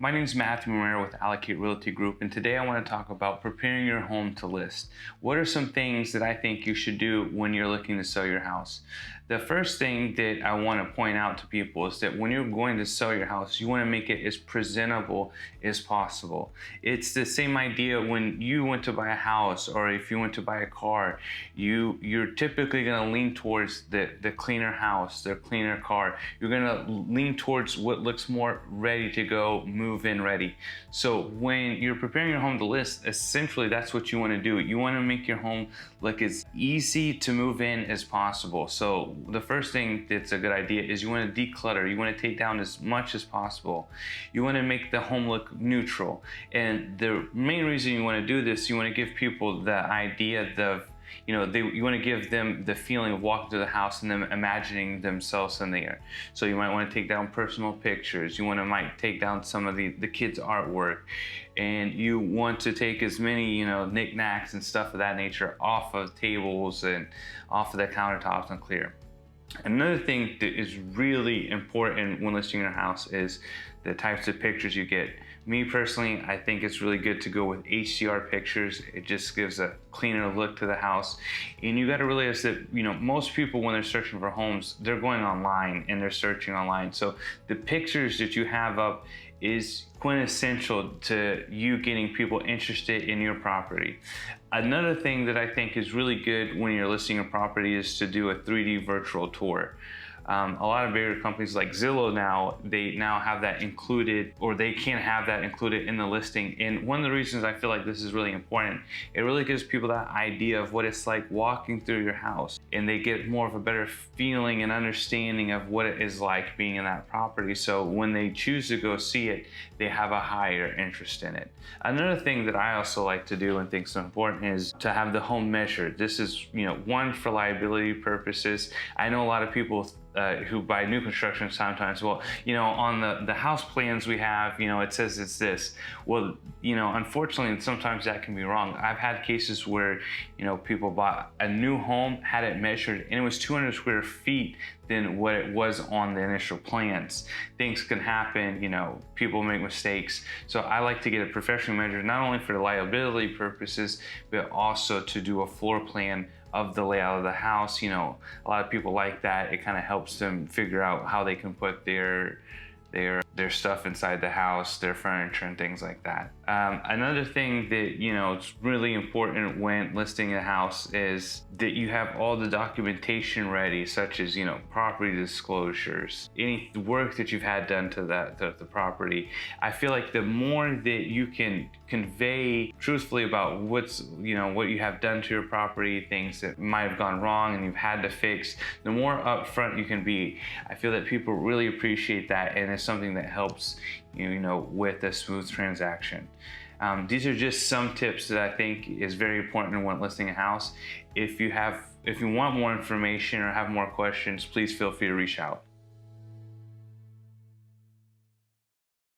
My name is Matthew Morera with Allocate Realty Group, and today I want to talk about preparing your home to list. What are some things that I think you should do when you're looking to sell your house? The first thing that I want to point out to people is that when you're going to sell your house, you want to make it as presentable as possible. It's the same idea when you went to buy a house or if you went to buy a car, you're typically going to lean towards the cleaner house, the cleaner car. You're going to lean towards what looks more ready to go, move in ready. So when you're preparing your home to list, essentially that's what you want to do. You want to make your home look as easy to move in as possible. So the first thing that's a good idea is you want to declutter. You want to take down as much as possible. You want to make the home look neutral. And the main reason you want to do this, you want to give people the idea of, you want to give them the feeling of walking through the house and them imagining themselves in there. So you might want to take down personal pictures. You might take down some of the kids' artwork, and you want to take as many, knickknacks and stuff of that nature off of tables and off of the countertops and clear. Another thing that is really important when listing your house is the types of pictures you get. Me personally, I think it's really good to go with HDR pictures. It just gives a cleaner look to the house. And you got to realize that, most people when they're searching for homes, they're going online and they're searching online. So the pictures that you have up is quintessential to you getting people interested in your property. Another thing that I think is really good when you're listing a property is to do a 3D virtual tour. A lot of bigger companies like Zillow they now have that included, or they can have that included in the listing. And one of the reasons I feel like this is really important, it really gives people that idea of what it's like walking through your house, and they get more of a better feeling and understanding of what it is like being in that property. So when they choose to go see it, they have a higher interest in it. Another thing that I also like to do and think is important is to have the home measured. This is, one, for liability purposes. I know a lot of people who buy new construction sometimes, on the house plans we have, it says it's this. Well, unfortunately, sometimes that can be wrong. I've had cases where, people bought a new home, had it measured, and it was 200 square feet than what it was on the initial plans. Things can happen, people make mistakes. So I like to get it professionally measured, not only for the liability purposes, but also to do a floor plan of the layout of the house. A lot of people like that. It kind of helps them figure out how they can put their stuff inside the house, their furniture and things like that. Another thing that, it's really important when listing a house is that you have all the documentation ready, such as, property disclosures, any work that you've had done to the property. I feel like the more that you can convey truthfully about what you have done to your property, things that might have gone wrong and you've had to fix, the more upfront you can be. I feel that people really appreciate that, and it's something that helps with a smooth transaction. These are just some tips that I think is very important when listing a house. If you want more information or have more questions, please feel free to reach out.